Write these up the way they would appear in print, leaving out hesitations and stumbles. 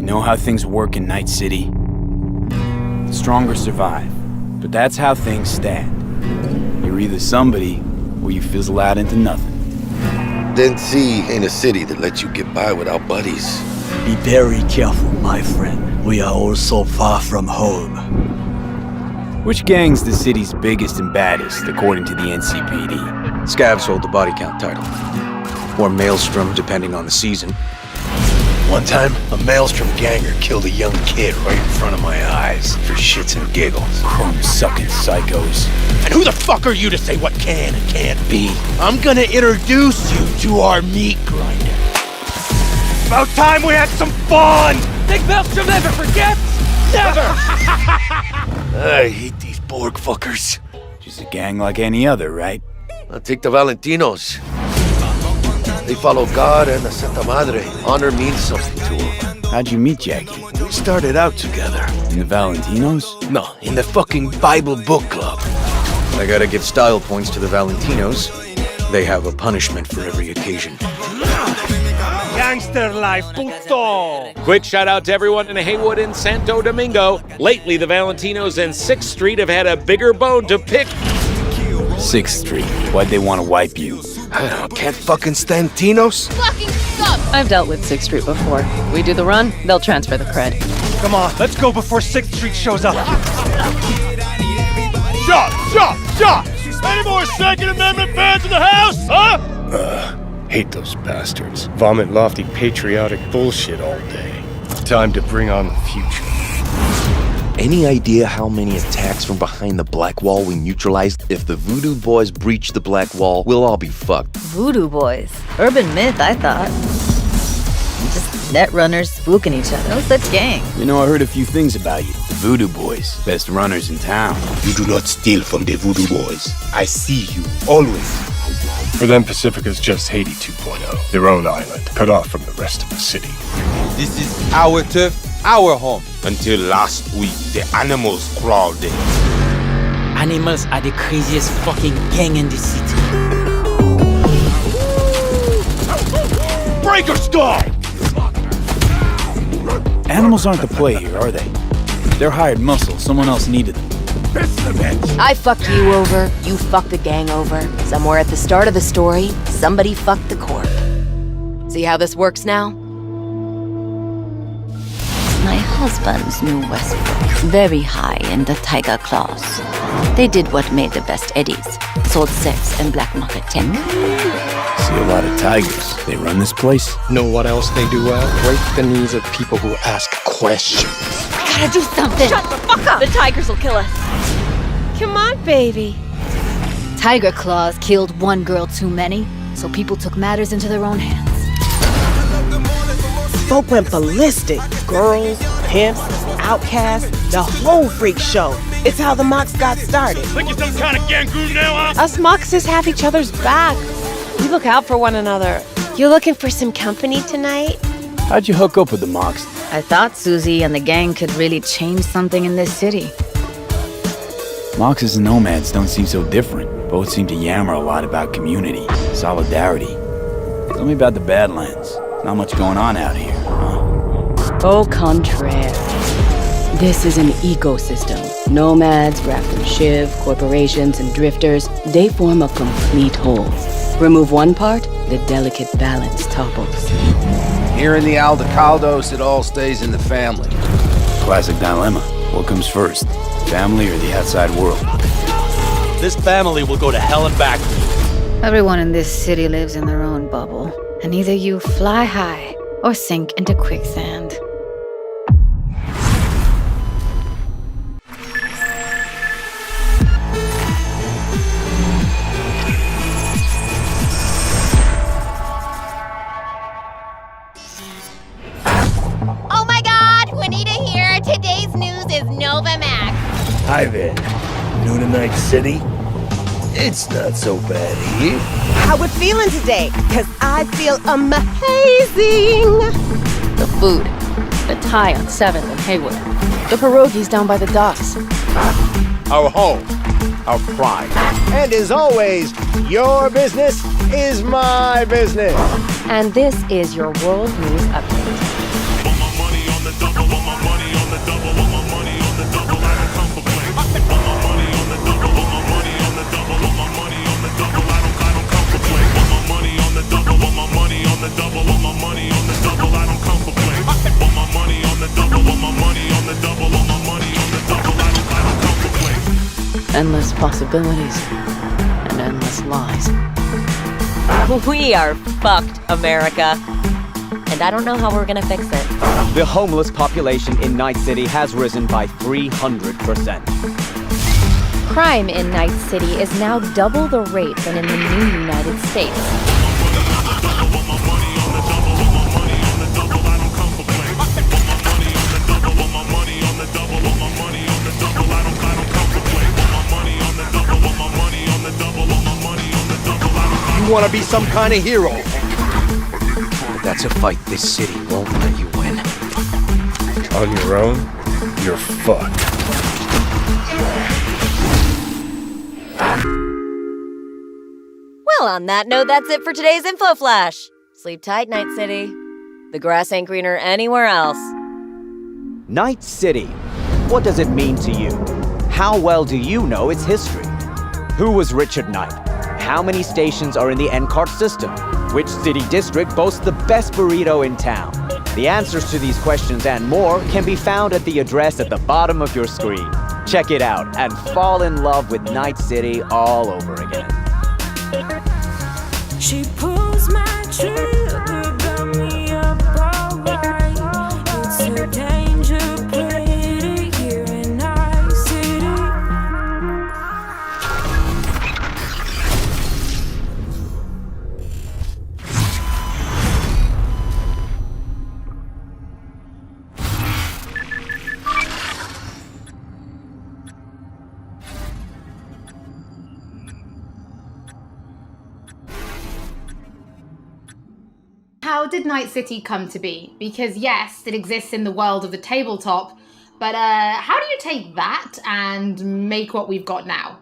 You know how things work in Night City? The stronger survive, but that's how things stand. You're either somebody, or you fizzle out into nothing. Then C ain't a city that lets you get by without buddies. Be very careful, my friend. We are all so far from home. Which gang's the city's biggest and baddest, according to the NCPD? Scavs hold the body count title. Or Maelstrom, depending on the season. One time, a Maelstrom ganger killed a young kid right in front of my eyes for shits and giggles. Chrome-sucking psychos. And who the fuck are you to say what can and can't be? I'm gonna introduce you to our meat grinder. About time we had some fun! Think Maelstrom never forgets? Never! I hate these Borg fuckers. Just a gang like any other, right? I'll take the Valentinos. They follow God and the Santa Madre. Honor means something to them. How'd you meet Jackie? We started out together. In the Valentinos? No, in the fucking Bible book club. I gotta give style points to the Valentinos. They have a punishment for every occasion. Gangster life, puto! Quick shout out to everyone in Haywood and Santo Domingo. Lately, the Valentinos and 6th Street have had a bigger bone to pick. 6th Street. Why'd they want to wipe you? I can't fucking stand Tinos. Fucking suck! I've dealt with 6th Street before. We do the run, they'll transfer the cred. Come on, let's go before 6th Street shows up. Shot! Any more Second Amendment fans in the house, huh? Hate those bastards. Vomit lofty patriotic bullshit all day. Time to bring on the future. Any idea how many attacks from behind the Black Wall we neutralized? If the Voodoo Boys breach the Black Wall, we'll all be fucked. Voodoo Boys. Urban myth, I thought. Just net runners spooking each other. No such gang. You know, I heard a few things about you. The Voodoo Boys. Best runners in town. You do not steal from the Voodoo Boys. I see you, always. For them, Pacifica's just Haiti 2.0. Their own island, cut off from the rest of the city. This is our turf, our home. Until last week, the animals crawled in. Animals are the craziest fucking gang in the city. Breaker stall! Animals aren't the play here, are they? They're hired muscle. Someone else needed them. I fucked you over, you fucked the gang over. Somewhere at the start of the story, somebody fucked the corp. See how this works now? My husband's new Westbrook, very high in the tiger claws. They did what made the best eddies, sold sex and black market tech. See a lot of tigers. They run this place? Know what else they do well? Break the knees of people who ask questions. We gotta do something! Shut the fuck up! The tigers will kill us. Come on, baby. Tiger claws killed one girl too many, so people took matters into their own hands. Folk went ballistic. Girls, pimps, outcasts, the whole freak show. It's how the Mox got started. Think you're some kind of gang group now, huh? Us Moxes have each other's back. We look out for one another. You looking for some company tonight? How'd you hook up with the Mox? I thought Susie and the gang could really change something in this city. Moxes and nomads don't seem so different. Both seem to yammer a lot about community, solidarity. Tell me about the Badlands. Not much going on out here, huh? Au contraire. This is an ecosystem. Nomads, Raft and Shiv, corporations, and drifters, they form a complete whole. Remove one part, the delicate balance topples. Here in the Aldecaldos, it all stays in the family. Classic dilemma. What comes first, family or the outside world? This family will go to hell and back. Everyone in this city lives in their own bubble, and either you fly high or sink into quicksand. Oh my God, Juanita here. Today's news is Nova Max. Hi there. New to Night City? It's not so bad here. How we feeling today? Cause I feel amazing. The food. The Thai on 7th and Haywood. The pierogies down by the docks. Our home, our pride. And as always, your business is my business. And this is your World News Update. Endless possibilities and endless lies. We are fucked, America. And I don't know how we're gonna fix it. The homeless population in Night City has risen by 300%. Crime in Night City is now double the rate than in the new United States. You wanna be some kind of hero? That's a fight this city won't let you win. On your own, you're fucked. Well, on that note, that's it for today's Info Flash. Sleep tight, Night City. The grass ain't greener anywhere else. Night City. What does it mean to you? How well do you know its history? Who was Richard Knight? How many stations are in the NCART system? Which city district boasts the best burrito in town? The answers to these questions and more can be found at the address at the bottom of your screen. Check it out and fall in love with Night City all over again. She pulls my trigger, got me up alright. It's a danger play here in Night City. How did Night City come to be? Because yes, it exists in the world of the tabletop, but how do you take that and make what we've got now?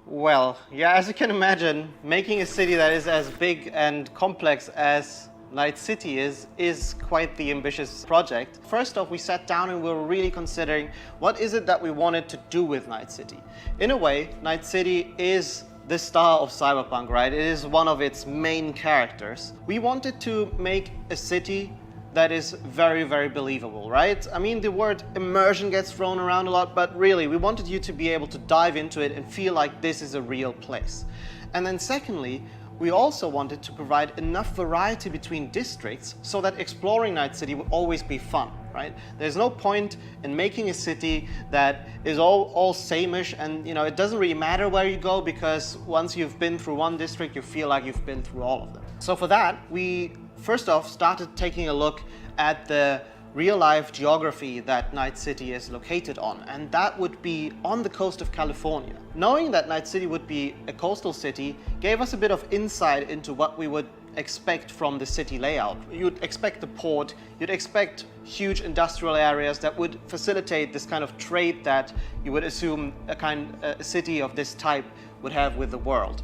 Well, yeah, as you can imagine, making a city that is as big and complex as Night City is quite the ambitious project. First off, we sat down and we were really considering what is it that we wanted to do with Night City. In a way, Night City is the star of Cyberpunk, right? It is one of its main characters. We wanted to make a city that is very, very believable, right? I mean, the word immersion gets thrown around a lot, but really, we wanted you to be able to dive into it and feel like this is a real place. And then secondly, we also wanted to provide enough variety between districts so that exploring Night City would always be fun, right? There's no point in making a city that is all same-ish and, you know, it doesn't really matter where you go because once you've been through one district, you feel like you've been through all of them. So for that, we first off started taking a look at the real-life geography that Night City is located on, and that would be on the coast of California. Knowing that Night City would be a coastal city gave us a bit of insight into what we would expect from the city layout. You'd expect the port, you'd expect huge industrial areas that would facilitate this kind of trade that you would assume a city of this type would have with the world.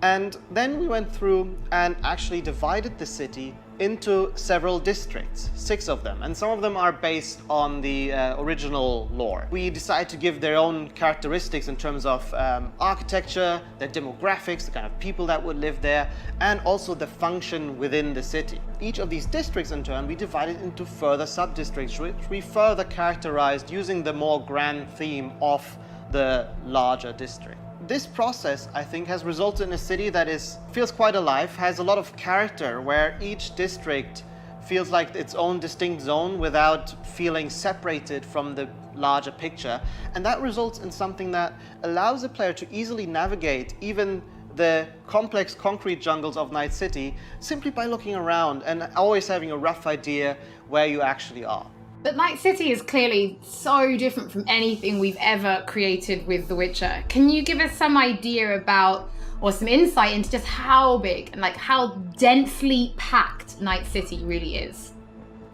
And then we went through and actually divided the city into several districts, 6 of them, and some of them are based on the original lore. We decided to give their own characteristics in terms of architecture, their demographics, the kind of people that would live there, and also the function within the city. Each of these districts in turn we divided into further sub-districts, which we further characterized using the more grand theme of the larger district. This process, I think, has resulted in a city that feels quite alive, has a lot of character, where each district feels like its own distinct zone without feeling separated from the larger picture. And that results in something that allows the player to easily navigate even the complex concrete jungles of Night City simply by looking around and always having a rough idea where you actually are. But Night City is clearly so different from anything we've ever created with The Witcher. Can you give us some idea about, or some insight into just how big and like how densely packed Night City really is?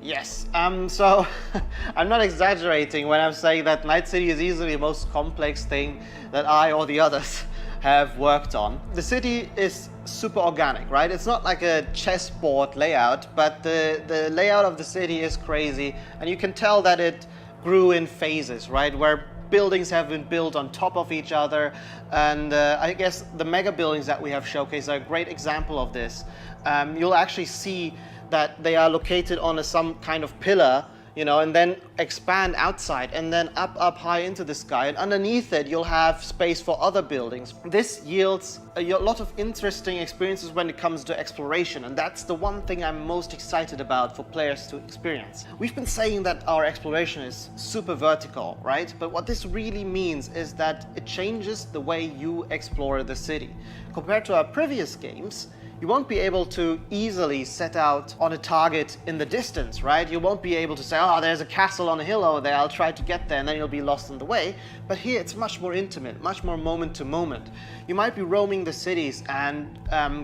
Yes, so I'm not exaggerating when I'm saying that Night City is easily the most complex thing that I or the others have worked on. The city is super organic, right? It's not like a chessboard layout, but the layout of the city is crazy, and you can tell that it grew in phases, right? Where buildings have been built on top of each other, and I guess the mega buildings that we have showcased are a great example of this. You'll actually see that they are located on some kind of pillar you know, and then expand outside and then up high into the sky, and underneath it you'll have space for other buildings. This yields a lot of interesting experiences when it comes to exploration, and that's the one thing I'm most excited about for players to experience. We've been saying that our exploration is super vertical, right? But what this really means is that it changes the way you explore the city. Compared to our previous games, you won't be able to easily set out on a target in the distance, right? You won't be able to say, oh, there's a castle on a hill over there, I'll try to get there, and then you'll be lost on the way. But here it's much more intimate, much more moment to moment. You might be roaming the cities and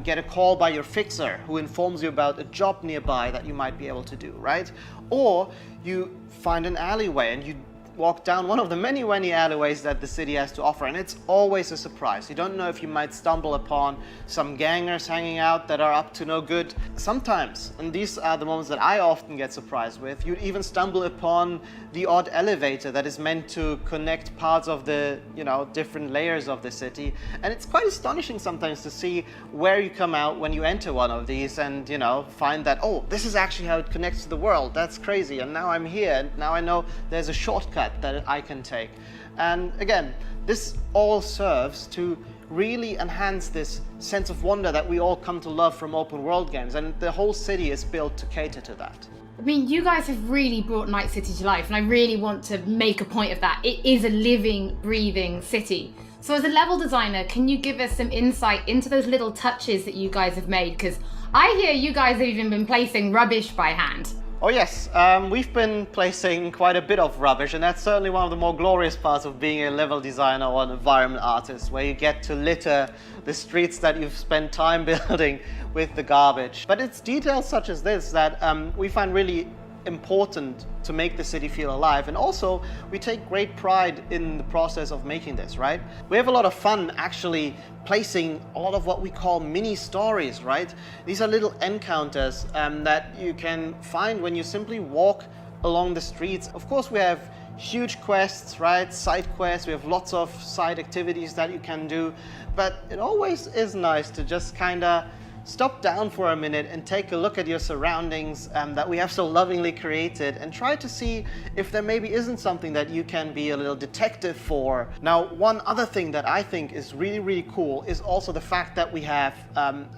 get a call by your fixer who informs you about a job nearby that you might be able to do, right? Or you find an alleyway and you walk down one of the many alleyways that the city has to offer, and it's always a surprise. You don't know if you might stumble upon some gangers hanging out that are up to no good. Sometimes, and these are the moments that I often get surprised with, you'd even stumble upon the odd elevator that is meant to connect parts of the, you know, different layers of the city. And it's quite astonishing sometimes to see where you come out when you enter one of these and, you know, find that, oh, this is actually how it connects to the world. That's crazy. And now I'm here, and now I know there's a shortcut that I can take. And again, this all serves to really enhance this sense of wonder that we all come to love from open world games, and the whole city is built to cater to that. I mean, you guys have really brought Night City to life, and I really want to make a point of that. It is a living, breathing city. So as a level designer, can you give us some insight into those little touches that you guys have made? Because I hear you guys have even been placing rubbish by hand. Oh yes, we've been placing quite a bit of rubbish, and that's certainly one of the more glorious parts of being a level designer or an environment artist, where you get to litter the streets that you've spent time building with the garbage. But it's details such as this that we find really important to make the city feel alive, and also we take great pride in the process of making this, right? We have a lot of fun actually placing a lot of what we call mini stories, right? These are little encounters that you can find when you simply walk along the streets. Of course, we have huge quests, right? Side quests, we have lots of side activities that you can do, but it always is nice to just kind of stop down for a minute and take a look at your surroundings that we have so lovingly created, and try to see if there maybe isn't something that you can be a little detective for. Now, one other thing that I think is really cool is also the fact that we have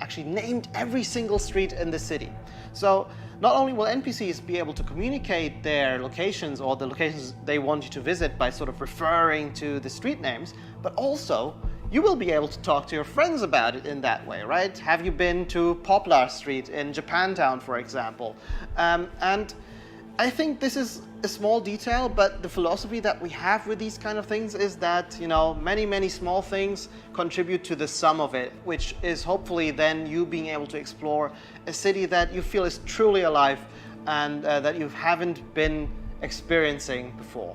actually named every single street in the city. So not only will NPCs be able to communicate their locations or the locations they want you to visit by sort of referring to the street names, but also you will be able to talk to your friends about it in that way, right? Have you been to Poplar Street in Japantown, for example? And I think this is a small detail, but the philosophy that we have with these kind of things is that, you know, many small things contribute to the sum of it, which is hopefully then you being able to explore a city that you feel is truly alive and that you haven't been experiencing before.